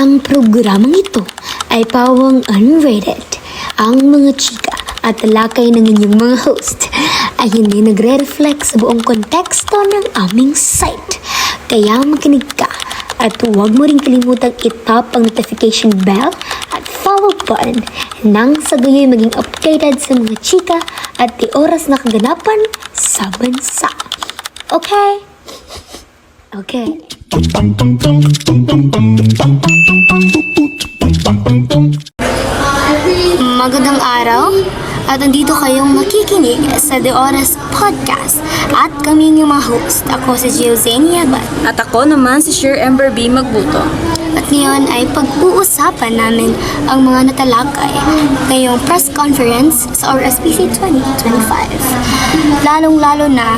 Ang programang ito ay pawang unrated. Ang mga chika at talakay ng inyong mga host ay hindi nagre-reflect sa buong konteksto ng aming site. Kaya makinig ka at huwag mo rin kalimutang i-tap ang notification bell at follow button nang sa gayoy maging updated sa mga chika at di oras na kaganapan sa bansa. Okay? Okay. Magandang araw at andito kayong makikinig sa The Oras Podcast at kami yung mga host. Ako si Giozenia Abad. At ako naman si Sir Ember B. Magbuto. At ngayon ay pag-uusapan namin ang mga natalakay ngayong press conference sa ORSPC 2025. Lalong-lalo na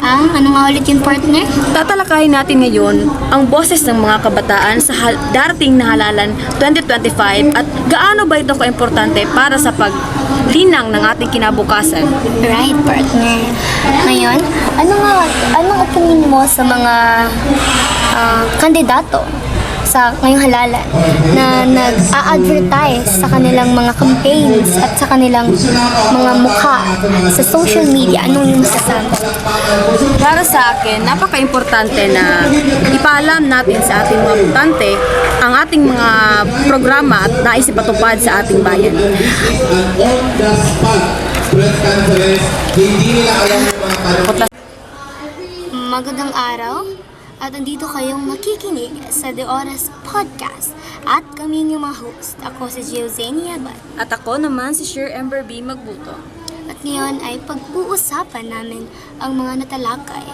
ano nga ulit yung partner? Tatalakayin natin ngayon ang boses ng mga kabataan sa darating na halalan 2025 at gaano ba ito kaimportante para sa paglinang ng ating kinabukasan. Right, partner. Ngayon, anong opinion mo sa mga kandidato sa ngayong halalan na nag-a-advertise sa kanilang mga campaigns at sa kanilang mga mukha sa social media? Anong yung masasabi? Para sa akin, napaka-importante na ipaalam natin sa ating mga botante ang ating mga programa at nais ipatupad sa ating bayan. Magandang araw at andito kayong makikinig sa The Oras Podcast at kami yung mga host. Ako si Giozenia Abad. At ako naman si Sir Ember B. Magbuto. At ngayon ay pag-uusapan namin ang mga natalakay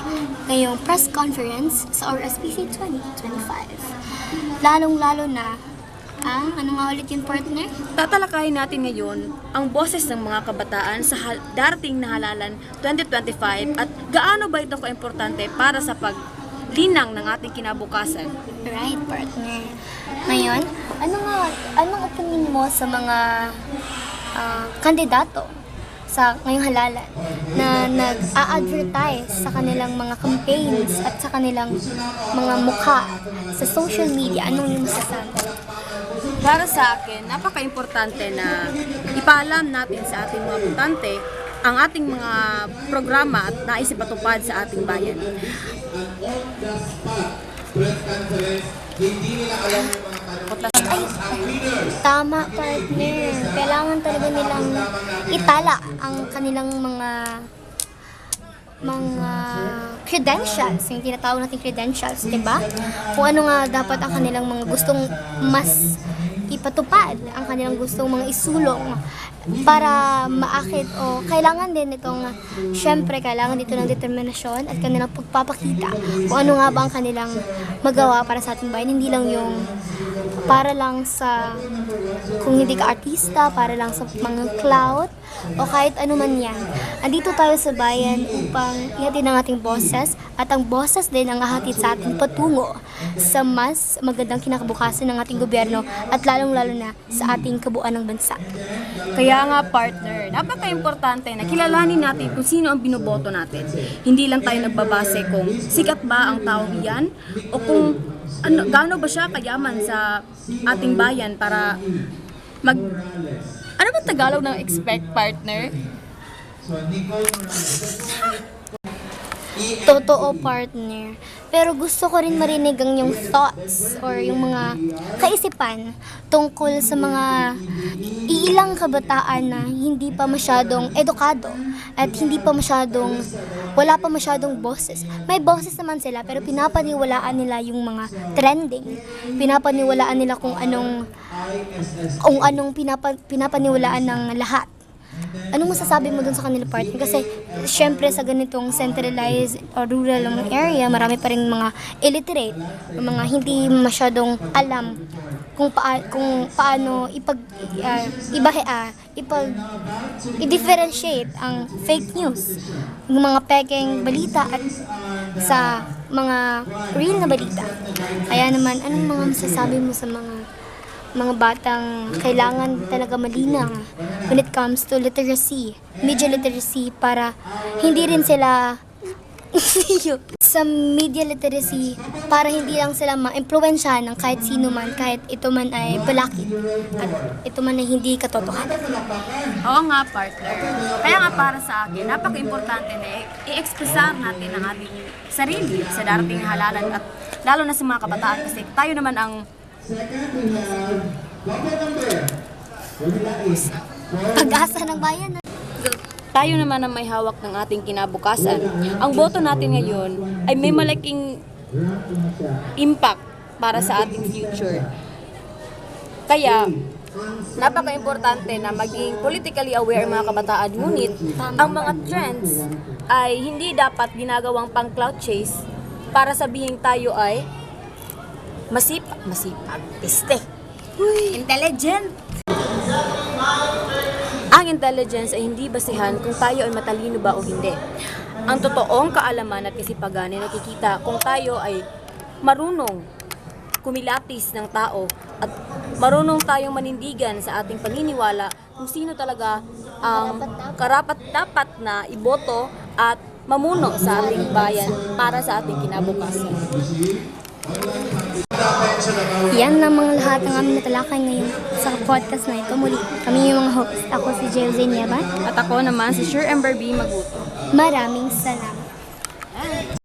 ngayong press conference sa ORSPC 2025. Lalong-lalo na ano nga ulit yung partner? Tatalakayin natin ngayon ang boses ng mga kabataan sa darating na halalan 2025 at gaano ba ito kaimportante para sa paglinang ng ating kinabukasan. Right, partner. Ngayon, anong opinion mo sa mga kandidato sa ngayong halalan na nag-a-advertise sa kanilang mga campaigns at sa kanilang mga mukha sa social media? Anong yung masasabi? Para sa akin, napaka-importante na ipaalam natin sa ating mga botante ang ating mga programa at nais ipatupad sa ating bayan. Tama, partner. Kailangan talaga nilang itala ang kanilang mga credentials, yung tinatawag natin credentials, diba? Kung ano nga dapat ang kanilang mga gustong mas ipatupad, ang kanilang gustong mga isulong para maakit o kailangan din itong, syempre kailangan dito ng determinasyon at kanilang pagpapakita kung ano nga ba ang kanilang magawa para sa ating bayan, hindi lang yung para lang sa kung hindi ka artista, para lang sa mga clout o kahit ano man yan. Andito tayo sa bayan upang ihatid ang ating boses at ang boses din ang hahatid sa ating patungo sa mas magandang kinakabukasan ng ating gobyerno at lalong-lalo na sa ating kabuuan ng bansa. Kaya nga partner, napaka-importante na kilalanin natin kung sino ang binoboto natin. Hindi lang tayo nagbabase kung sikat ba ang taong iyan o kung gaano ba siya kayaman sa ating bayan para ano ba Tagalog ng expect, partner? Totoo, partner. Pero gusto ko rin marinig ang yung thoughts or yung mga kaisipan tungkol sa mga iilang kabataan na hindi pa masyadong edukado at wala pa masyadong boses. May boses naman sila pero pinapaniwalaan nila yung mga trending. Pinapaniwalaan nila kung anong pinapaniwalaan ng lahat. Anong masasabi mo dun sa kanila, partner? Kasi syempre sa ganitong centralized or rural area, marami pa rin mga illiterate, mga hindi masyadong alam kung paano i-differentiate ang fake news, yung mga pekeng balita at sa mga real na balita. Kaya naman, anong mga masasabi mo sa mga batang kailangan talaga malinang when it comes to literacy, media literacy, para hindi rin sila sa media literacy para hindi lang sila ma-impluwensyahan ng kahit sino man, kahit ito man ay balakid at ito man ay hindi katotohanan. Oo nga, partner. Kaya nga para sa akin, napaka-importante na i-expressar natin ang ating sarili sa darating na halalan at lalo na sa mga kabataan kasi tayo naman ang Pag-asa ng bayan. tayo naman ang may hawak ng ating kinabukasan. Ang boto natin ngayon ay may malaking impact para sa ating future. Kaya, napaka-importante na maging politically aware ang mga kabataan. Ngunit, ang mga trends ay hindi dapat ginagawang pang clout chase para sabihin tayo ay masipag, piste, intelligent. Ang intelligence ay hindi basehan kung tayo ay matalino ba o hindi. Ang totoong kaalaman at kasipagan ay nakikita kung tayo ay marunong kumilatis ng tao at marunong tayong manindigan sa ating paniniwala kung sino talaga ang karapat-dapat na iboto at mamuno sa ating bayan para sa ating kinabukasan. Yan lang mga lahat ng aming natalakay ngayon sa podcast na ito. Muli, kami yung mga host. Ako si Jose Nieban. At ako naman si Sure Ember B. Maguto. Maraming salamat.